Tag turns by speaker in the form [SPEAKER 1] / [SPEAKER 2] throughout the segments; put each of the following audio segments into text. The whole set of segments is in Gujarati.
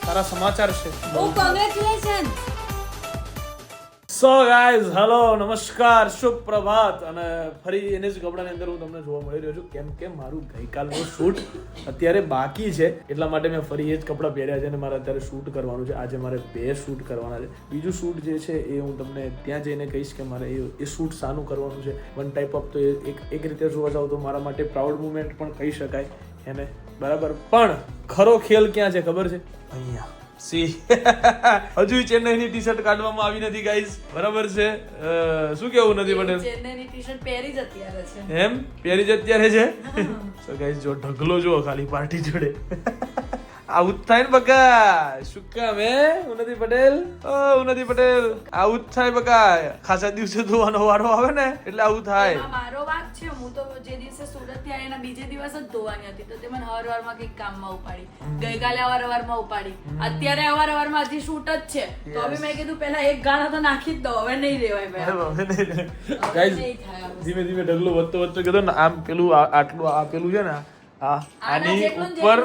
[SPEAKER 1] તારા સમાચાર છે.
[SPEAKER 2] કોંગ્રેચ્યુલેશન.
[SPEAKER 1] સો ગાઈઝ હેલો નમસ્કાર શુભ પ્રભાત અને ફરી એને જ કપડાની અંદર હું તમને જોવા મળી રહ્યો છું કેમ કે મારું ગઈકાલનું શૂટ અત્યારે બાકી છે એટલા માટે મેં ફરી એ જ કપડાં પહેર્યા છે અને મારે અત્યારે શૂટ કરવાનું છે. આજે મારે 2 શૂટ કરવાના છે. બીજું શૂટ જે છે એ હું તમને ત્યાં જઈને કહીશ કે મારે એ શૂટ શાનું કરવાનું છે. વન ટાઈપ ઓફ તો એક રીતે જોવા જાવ તો મારા માટે પ્રાઉડ મુમેન્ટ પણ કહી શકાય એને, બરાબર. પણ ખરો ખેલ ક્યાં છે ખબર છે? અહીંયા સી હજુ ચેન્નઈની ટી શર્ટ કાઢવામાં આવી નથી ગાઈઝ, બરાબર છે. શું કેવું નથી પટેલ?
[SPEAKER 2] ચેન્નઈની ટી-શર્ટ પહેરી જ અત્યારે છે.
[SPEAKER 1] એમ પહેરી જ અત્યારે છે. સો ગાઈઝ જો ઢગલો જો ખાલી પાર્ટી જોડે આવું જ થાય ને બકા. શું કામ હે ઉન્નતિ પટેલ? ઓ ઉન્નતિ પટેલ આવું જ થાય બકા. ખાસા દિવસે ધોવાનો વારો આવે ને એટલે આવું થાય.
[SPEAKER 2] એમાં મારો વાંક છે. હું તો જે દિવસે સુરત થી આવી એના બીજે દિવસ જ ધોવાની હતી તો તે મને હવારમાં કંઈક કામમાં ઉપાડી. ગઈકાલે હવારમાં ઉપાડી. અત્યારે હવારમાં હજી શૂટ જ છે તો હવે મેં કીધું પહેલા એક ગાણો તો નાખી જ દો. હવે નહીં રેવાય
[SPEAKER 1] ગાઈઝ ધીમે ધીમે ઢગલો વધતો કીધો ને આમ પેલું આટલું આ પેલું છે ને આની ઉપર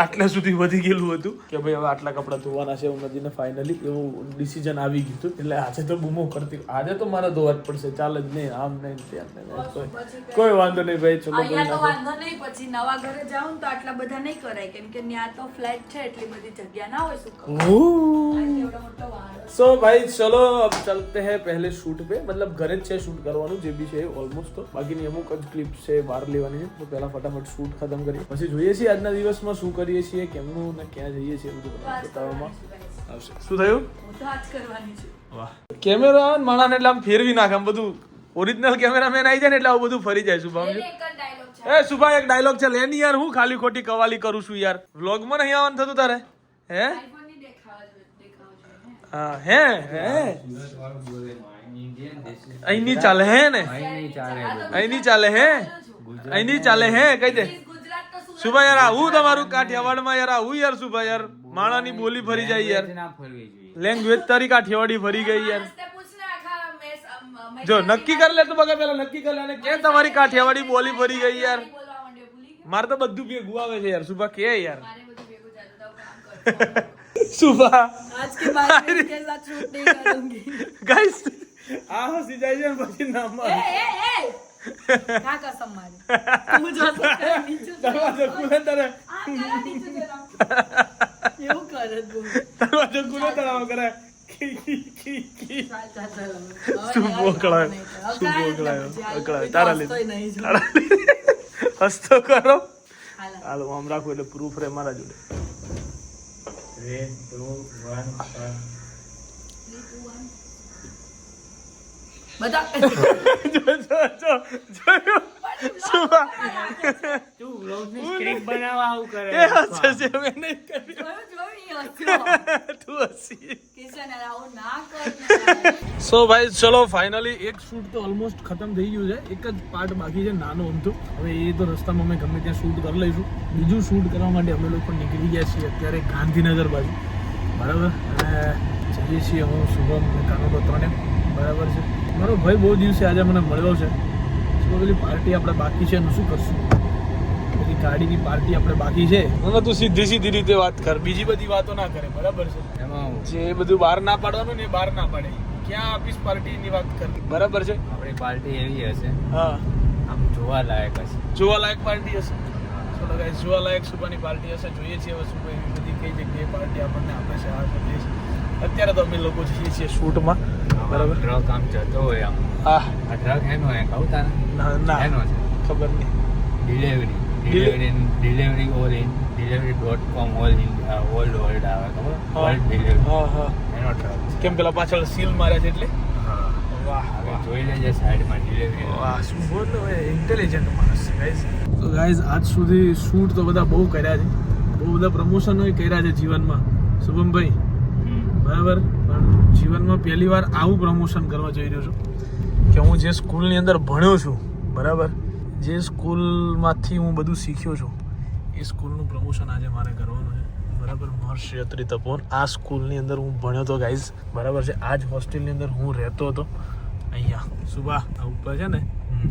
[SPEAKER 1] આટલા સુધી વધી ગયેલું હતું કે ભાઈ હવે આટલા કપડા ધોવાના છે ઉન્નતિને ફાઇનલી એવું ડિસિઝન આવી ગયું હતું. એટલે આજે તો બૂમો કરતી આજે તો મારે ધોવા જ પડશે, ચાલે જ નહીં આમ નહીં તેમ નહીં. કોઈ વાંધો નહીં ભાઈ, ચલો
[SPEAKER 2] અહીંયા તો વાંધો નહીં. પછી નવા ઘરે જાઉં તો આટલા બધા નહીં કરાય કેમ કે ત્યાં તો ફ્લેટ છે એટલી બધી જગ્યા ના હોય. શું કરું એવડો મોટો વાળો.
[SPEAKER 1] સો ભાઈ ચલો અબ ચલતે हैं पहले शूट पे. मतलब ઘરે જ છે શૂટ કરવાનું જે બી છે ઓલમોસ્ટ. તો બાકીની અમુક જ ક્લિપ છે બહાર લેવાની છે તો પહેલા ફટાફટ શૂટ ખતમ કરીએ પછી જોઈએ છીએ આજના દિવસમાં શું કરીએ છીએ, કેમનું ને ક્યાં જઈએ છીએ બધું બતાવવામાં આવશે. શું થયું?
[SPEAKER 2] હું તો આજ કરવાની છું.
[SPEAKER 1] વાહ કેમેરા માણસને એટલે આમ ફેરવી નાખે આમ બધું. ઓરિજિનલ કેમેરામેન આવી જાય ને એટલે આવું બધું ફરી જાય. શુભામ
[SPEAKER 2] એક જ ડાયલોગ છે.
[SPEAKER 1] એ શુભા એક ડાયલોગ છે લેની યાર. હું ખાલી ખોટી કવાલી કરું છું યાર. વ્લોગમાં નહીં આવવાનું થતું તારે હે?
[SPEAKER 2] આઈફોન ની દેખાવ
[SPEAKER 1] હા હે અહીં નહીં ચાલે હે ને? અહીં નહીં ચાલે હે? અહીં નહીં ચાલે હે? કહી દે
[SPEAKER 2] ગુજરાત તો સુરત.
[SPEAKER 1] શુભા યાર આવું તમારું કાઠિયાવાડમાં યાર આવું યાર શુભા યાર માણાની બોલી ફરી જાય યાર. લેંગ્વેજ તારી કાઠિયાવાડી ફરી ગઈ યાર.
[SPEAKER 2] રસ્તે પૂછને આખા મેં
[SPEAKER 1] જો નક્કી કરી લે તું બગા પેલા નક્કી કરી લે અને કે તમારી કાઠિયાવાડી બોલી ફરી ગઈ યાર.
[SPEAKER 2] બોલવા માંડ્યો ભૂલી ગઈ.
[SPEAKER 1] મારે તો બધું ભેગું આવે છે યાર. શુભા કે યાર
[SPEAKER 2] મારે બધું ભેગું જાતું તો કામ કરતો.
[SPEAKER 1] શુભા
[SPEAKER 2] आज के बाद मैं इनके साथ शूट नहीं करूंगी.
[SPEAKER 1] ગાઈસ આ હસી જાય છે ને પછી નામ
[SPEAKER 2] ए क्या कसम मारी तू जो सकता नीचे
[SPEAKER 1] દરવાજો ખુલે તારે
[SPEAKER 2] आ करा नीचे जरा એવું કરે તું.
[SPEAKER 1] દરવાજો ખુલે તારા કરે કી
[SPEAKER 2] ચાલ
[SPEAKER 1] શું બોકળાયો તારા લીધે હસતો કરો. હાલો આમ રાખો એટલે પ્રૂફ રહે મારા જોડે.
[SPEAKER 3] 3, 2, 1
[SPEAKER 2] બતા
[SPEAKER 1] શુભા
[SPEAKER 3] તું વ્લોગની સ્ક્રિપ્ટ બનાવવા આવું કરે
[SPEAKER 1] એ હસે છે મેં નહીં કર્યું. તું હસી.
[SPEAKER 2] કિશન આવું ના કર.
[SPEAKER 1] સો ભાઈ ચલો ફાઇનલી એક શૂટ તો ઓલમોસ્ટ ખતમ થઈ ગયું છે. એક જ પાર્ટ બાકી છે નાનો અમથું. હવે એ તો રસ્તામાં અમે ગમે ત્યાં શૂટ કરી લઈશું. બીજું શૂટ કરવા માટે અમે લોકો નીકળી ગયા છીએ અત્યારે ગાંધીનગર બાજુ, બરાબર. અને જઈએ છીએ હું શુભમ અને કાનો તો ત્રણે, બરાબર છે. મારો ભાઈ બહુ દિવસે આજે મને મળ્યો છે. શું પેલી પાર્ટી આપણે બાકી છે એનું શું કરશું? પેલી ગાડીની પાર્ટી આપણે બાકી છે. તું સીધી રીતે વાત કર, બીજી બધી વાતો ના કરે, બરાબર છે.
[SPEAKER 3] એમાં
[SPEAKER 1] જે બધું બહાર ના પાડવાનું ને એ બહાર ના પાડે. ક્યાં આપીશ પાર્ટીની વાત કર, બરાબર છે.
[SPEAKER 3] આપણી પાર્ટી એવી હશે
[SPEAKER 1] હા
[SPEAKER 3] આમ જોવા લાયક હશે.
[SPEAKER 1] જોવાલાયક પાર્ટી હશે. ચલો ગાઈસ જોવાલાયક સુબાની પાર્ટી હશે. જોઈએ છીએ હવે સુબા એવી બધી કઈ જગ્યાએ પાર્ટી આપણને આપે છે. આ કરીએ છીએ અત્યારે તો અમે લોકો જઈએ છીએ શૂટમાં, બરાબર.
[SPEAKER 3] ટ્રક આમ જતો હોય આમ
[SPEAKER 1] હા
[SPEAKER 3] આ ટ્રક એનો હે કહું તારે
[SPEAKER 1] ના
[SPEAKER 3] એનો છે
[SPEAKER 1] ખબર નહીં.
[SPEAKER 3] Delivery all in delivery.com all world આવે ખબર વર્લ્ડ ડિલિવરી
[SPEAKER 1] હા હા
[SPEAKER 3] એનો ટ્રક છે.
[SPEAKER 1] કેમ પેલા પાછળ સીલ માર્યા છે એટલે?
[SPEAKER 3] હા
[SPEAKER 1] વાહ
[SPEAKER 3] હવે જોઈ લેજે સાઈડમાં ડિલિવરી
[SPEAKER 1] વાહ શું બોલ ઇન્ટેલિજન્ટ માણસ છે ગાઈસ. તો ગાઈસ આજ સુધી શૂટ તો બધા બહુ કર્યા છે, બહુ બધા પ્રમોશનો કર્યા છે જીવનમાં શુભમભાઈ, બરાબર. પણ જીવનમાં પહેલી વાર આવું પ્રમોશન કરવા જઈ રહ્યો છું કે હું જે સ્કૂલની અંદર ભણ્યો છું, બરાબર, જે સ્કૂલમાંથી હું બધું શીખ્યો છું એ સ્કૂલનું પ્રમોશન આજે મારે કરવાનું છે, બરાબર. મહર્ષિ અત્રિ તપોવન આ સ્કૂલની અંદર હું ભણ્યો હતો ગાઈઝ, બરાબર છે. આ જ હોસ્ટેલની અંદર હું રહેતો હતો. અહીંયા સુબા આ ઉપર છે ને,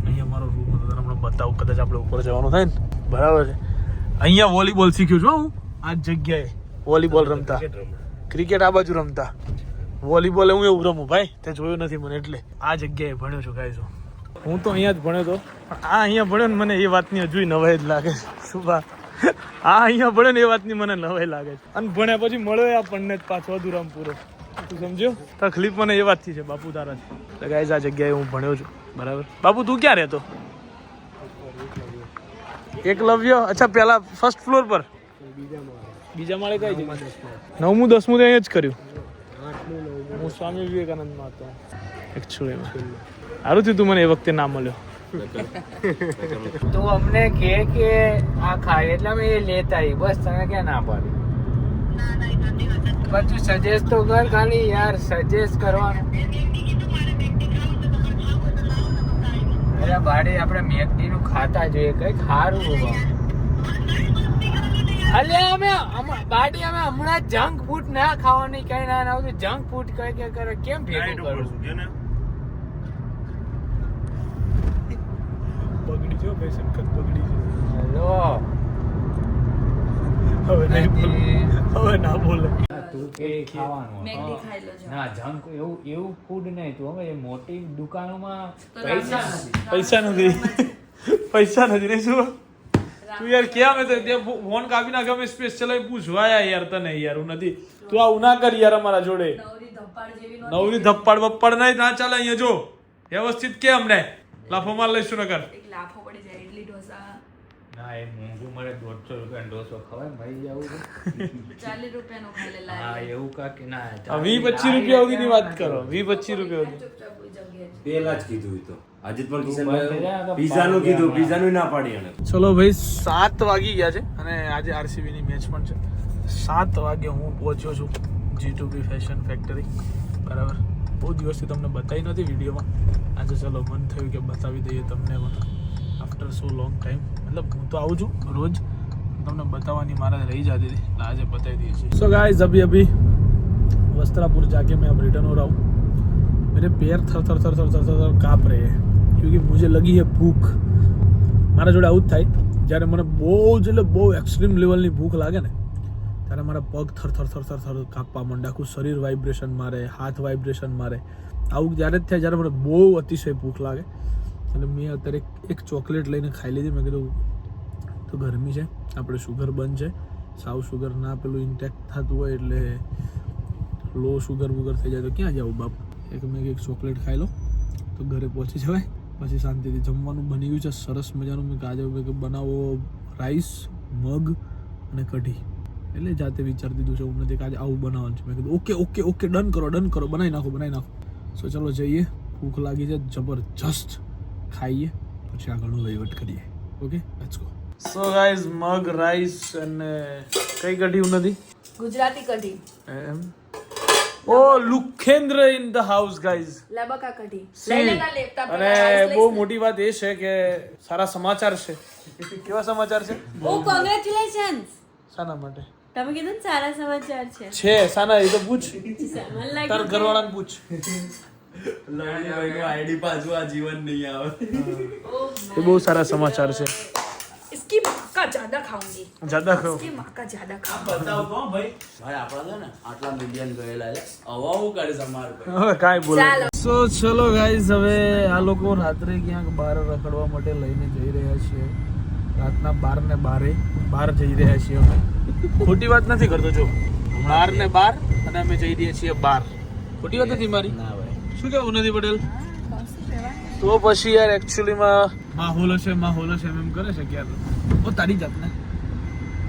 [SPEAKER 1] અહીંયા મારો રૂમ હતો. તમને બતાવું, કદાચ આપણે ઉપર જવાનું થાય ને, બરાબર છે. અહીંયા વોલીબોલ શીખ્યું છું હું આ જગ્યાએ વોલીબોલ રમતા ક્રિકેટ આ બાજુ રમતા વોલીબોલ હું એવું રમું ભાઈ તે જોયું નથી મને એટલે આ જગ્યાએ ભણ્યો છું ગાઈઝ હું તો અહીંયા જ ભણ્યો હતો પણ આ અહીંયા ભણ્યો ને મને એ વાતની હજુ નવાઈ જ લાગે છે સુભા આ અહીંયા ભણ્યો ને એ વાતની મને નવાઈ લાગે છે અને ભણ્યા પછી મળ્યો આપણને જ પાછો અધૂરામ પૂરો તું સમજ્યો તકલીફ મને એ વાતથી છે બાપુ તારા છે ગાઈઝ આ જગ્યાએ હું ભણ્યો છું બરાબર બાપુ તું ક્યાં રહેતો એકલવ્ય અચ્છા પેલા ફર્સ્ટ ફ્લોર પર બીજા માળે કઈ જગ્યાએ 9મું 10મું તો અહીંયા જ કર્યું હું સ્વામી વિવેકાનંદમાં હતો એકચ્યુઅલીમાં સારું થયું તું મને એ વખતે ના મળ્યો
[SPEAKER 3] તું અમને કે આ ખાય એટલે અમે એ લેતા આવી બસ તને ક્યાં ના પાડી પણ તું સજેસ્ટ તો કર ખાલી યાર સજેસ્ટ કરવાનું અરે બાડી આપણે મેકડી નું ખાતા જોઈએ કઈ ખારું બાબા અલ્યા અમે બાડી અમે હમણાં જંક ફૂડ ના ખાવાની કઈ ના આવતું જંક ફૂડ કઈ કે કરે કેમ ભેગું કરું
[SPEAKER 1] બગડી જો ભાઈ સંકટ બગડી છે
[SPEAKER 3] હેલો
[SPEAKER 1] હવે ના બોલે
[SPEAKER 3] તું કે ખાવાનું
[SPEAKER 2] મેગડી ખાઈ લો છો.
[SPEAKER 3] ના જંક એવું ફૂડ નહીં તું હવે મોટી દુકાનોમાં
[SPEAKER 1] પૈસા નથી પૈસા નથી રે શું તું યાર ક્યાં મેં તે ફોન કાપી નાખ અમે સ્પેશિયલ પૂછવા યાર તને યાર હું નથી તું આવું ના કર યાર અમારા જોડે
[SPEAKER 2] નવરી ધપ્પાડ જેવી નો
[SPEAKER 1] નવરી ધપ્પાડ બપ્પાડ નહીં ના ચાલે અહીંયા જો વ્યવસ્થિત કે અમને લાફો માર લઈશું નકર
[SPEAKER 2] એક લાફો પડી જાય ઇડલી ઢોસા
[SPEAKER 3] ના એ મોંઘું મળે 150 રૂપિયા ડોસો ખવાય મરી જવું
[SPEAKER 2] 40 રૂપિયાનો ખાઈ લે
[SPEAKER 3] હા
[SPEAKER 2] લાવી
[SPEAKER 3] એવું કા કે ના
[SPEAKER 1] 20-25 રૂપિયા સુધીની વાત કરો 20-25 રૂપિયા સુધી
[SPEAKER 2] ચૂપચાપ કોઈ જગ્યાએ
[SPEAKER 4] પેલા જ કીધું ઈ તો આજે પણ પીઝાનું કીધું પીઝાનું ના પાડી એને
[SPEAKER 1] ચલો ભાઈ 7 વાગી ગયા છે અને આજે આરસીબી ની મેચ પણ છે 7 વાગે હું પહોંચ્યો છું G2B ફેશન ફેક્ટરી બરાબર બહુ દિવસથી તમને બતાવી નથી વિડીયોમાં આજે ચલો મન થયું કે બતાવી દઈએ તમને પણ આફ્ટર સો લોંગ ટાઈમ મતલબ હું તો આવું છું રોજ તમને બતાવવાની મારા રહી જતી હતી એટલે આજે બતાવી દઈએ છીએ સો गाइस अभी वस्त्रापुर जाके मैं अब रिटर्न हो रहा हूँ मेरे पैर थर थर थर थर थर थर थर काँप रहे हैं क्योंकि मुझे लगी है भूख મારા જોડે આવું જ થાય જ્યારે મને બહુ જ એટલે બહુ એક્સ્ટ્રીમ લેવલની ભૂખ લાગે ને ત્યારે મારા પગ થર થર થર થર થર કાપવા માંડે આખું શરીર વાઇબ્રેશન મારે હાથ વાઇબ્રેશન મારે આવું જ્યારે જ થાય જ્યારે મને બહુ અતિશય ભૂખ લાગે એટલે મેં અત્યારે એક ચોકલેટ લઈને ખાઈ લીધી મેં કીધું તો ગરમી છે આપણે શુગર બંધ છે સાવ શુગર ના પેલું ઇન્ટેક્ટ થતું હોય એટલે લો શુગર વગર થઈ જાય તો ક્યાં જાવું બાપ મેં એક ચોકલેટ ખાઈ લો તો ઘરે પહોંચી જવાય પછી શાંતિથી જમવાનું બની ગયું છે સરસ મજાનું મેં આજે બનાવો રાઈસ મગ અને કઢી એટલે જાતે વિચારી દીધું છે હું નથી કે આજે આવું બનાવવાનું છે મેં કીધું ઓકે ડન કરો બનાવી નાખો સો ચલો જઈએ ભૂખ લાગી છે જબરજસ્ત ખાઈએ પછી આગળનો વહીવટ કરીએ okay let's go so guys મગ રાઈસ અને કઈ કઢી નથી
[SPEAKER 2] ગુજરાતી કઢી
[SPEAKER 1] એમ ઓ Lukhendra in the house guys
[SPEAKER 2] લબકા કઢી
[SPEAKER 1] સી.
[SPEAKER 2] લઈ લેતા લેતા
[SPEAKER 1] અને બહુ મોટી વાત એ છે કે સારા સમાચાર છે કેવા સમાચાર છે
[SPEAKER 2] ઓ કોંગ્રેચ્યુલેશન્સ
[SPEAKER 1] શાના માટે
[SPEAKER 2] તમે કીધું ને સારા સમાચાર છે
[SPEAKER 1] છે સાના એ તો પૂછ
[SPEAKER 2] મને
[SPEAKER 1] તાર
[SPEAKER 2] લાગ્યું
[SPEAKER 1] ઘરવાળાને પૂછ
[SPEAKER 4] આઈડી પાછું આ જીવન નહીં આવે
[SPEAKER 1] એ બહુ સારા સમાચાર છે
[SPEAKER 2] इसकी माँ का ज्यादा खाऊंगी
[SPEAKER 1] જ્યાદા ખાઓ
[SPEAKER 2] इसकी माँ का ज्यादा खाऊंगी
[SPEAKER 4] બતાવ કોણ ભાઈ ભાઈ આપણા છે ને આટલા મિલિયન ગયેલા છે હવા હું કરે તમારું ભાઈ
[SPEAKER 1] હવે કાંઈ બોલે
[SPEAKER 2] ચાલો.
[SPEAKER 1] સો ચલો ગાઈઝ હવે આ લોકો રાત્રે ક્યાંક બહાર રખડવા માટે લઈને જઈ રહ્યા છીએ રાતના 12 ને 12 બહાર જઈ રહ્યા છીએ અમે ખોટી વાત નથી કરતો જો 12 ને 12 અને અમે જઈ રહ્યા છીએ બહાર ખોટી વાત નથી મારી
[SPEAKER 4] ના ભાઈ
[SPEAKER 1] શું કેવું નથી પટેલ તો પછી યાર એકચ્યુઅલીમાં માહોલ હશે એમ કરે છે કે યાર ઓ તારી જાતને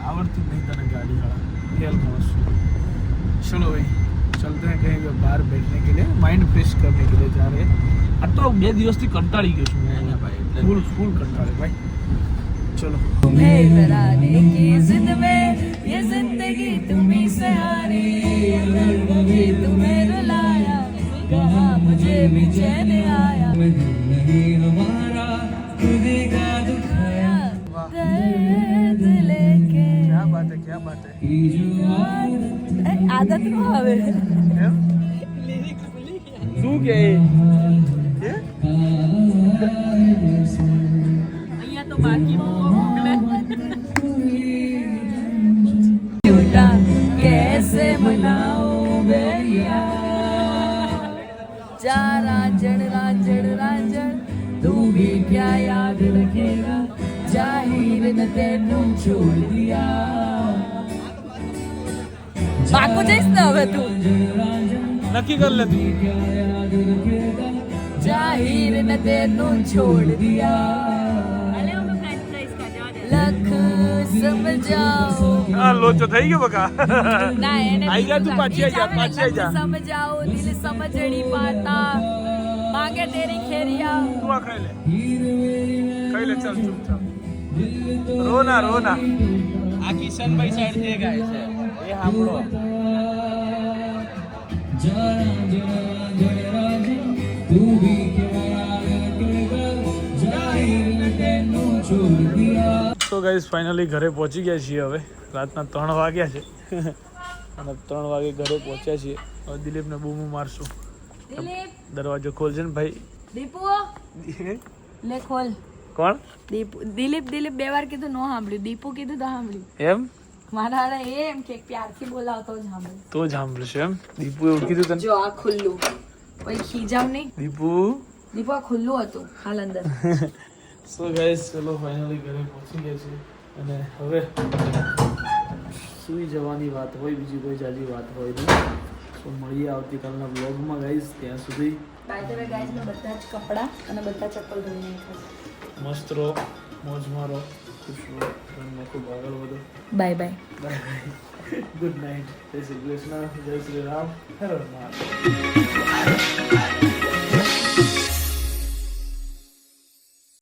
[SPEAKER 1] આવડતી નહીં તને ગાડી વાળા ખેલ મસ્ત चलो भाई चलते हैं कहीं पे बाहर बैठने के लिए माइंड फ्रेश करने के लिए जा रहे हैं अब तो 2 દિવસથી કંટાળી ગયો છું ફૂલ કંટાળે ભાઈ चलो
[SPEAKER 2] तुम्हें डराने की जिद में ये जिंदगी तुम्हीं से हारी अगर कभी तुम्हें रुलाया कहा मुझे भी चैन आया नहीं हमारा खुद का दुखाया दर्द लेके
[SPEAKER 1] क्या बात है
[SPEAKER 2] आदत नो આવે
[SPEAKER 1] શું કે
[SPEAKER 2] અહીંયા તો બાકી નો મોકલે જા રાંझण रांझण रांझण तू भी क्या याद रखेगा जाहिर न तेनू छोड़ दिया બાકુ જઈશ ને હવે તું
[SPEAKER 1] નક્કી કર લે તું
[SPEAKER 2] जाहिर न तेनू छोड़ दिया लख समझाओ
[SPEAKER 1] આ લોચો થઈ ગયો બકા
[SPEAKER 2] ના એને
[SPEAKER 1] આઈ જા તું પાછી આઈ જા પાછી આઈ જા
[SPEAKER 2] સમજાઓ દિલ સમझ नहीं पाता मांगे तेरी खेरिया
[SPEAKER 1] તું આ ખાઈ લે ચાલ ચૂપચાપ રોના રોના
[SPEAKER 4] આ કિશનભાઈ સાઈડ થી ગાય છે એ સાંભળો
[SPEAKER 1] તો ગાઈસ ફાઇનલી ઘરે પહોંચી ગયા છીએ હવે રાતના 3 વાગ્યા છે અને 3 વાગે ઘરે પહોંચ્યા છીએ હવે દિલીપને બૂમો મારશું
[SPEAKER 2] દિલીપ
[SPEAKER 1] દરવાજો ખોલજે ને ભાઈ
[SPEAKER 2] દીપુ લે ખોલ
[SPEAKER 1] કોણ
[SPEAKER 2] દીપુ દિલીપ બે વાર કીધું નો સાંભળ્યું દીપુ કીધું તો સાંભળ્યું
[SPEAKER 1] એમ
[SPEAKER 2] મારા એમ કે પ્યારથી બોલાવતો જ સાંભળ્યું
[SPEAKER 1] તો જ સાંભળશે એમ દીપુ એવું કીધું તને
[SPEAKER 2] જો આ ખુલ્લું કોઈ ખીજાવ નહીં
[SPEAKER 1] દીપુ
[SPEAKER 2] દીપુ આ ખુલ્લું હતું હાલ અંદર
[SPEAKER 1] સો ગાઈસ ચલો ફાઇનલી ઘરે પહોંચી ગયા છીએ અને હવે સુઈ જવાની વાત હોય બીજી કોઈ જાજી વાત હોય નહીં તો મળીએ આવતીકાલના બ્લોગમાં ગાઈસ ત્યાં સુધી
[SPEAKER 2] બાય ધ વે ગાઈસ મેં બધા જ કપડાં અને બધા ચપ્પલ ધોઈ નાખ્યા
[SPEAKER 1] મસ્ત રહો મોજમાં રહો ખુશ રહો અને ખૂબ આગળ વધો
[SPEAKER 2] bye bye
[SPEAKER 1] bye good night જય શ્રી કૃષ્ણ જય શ્રી રામ હર હર મહાદેવ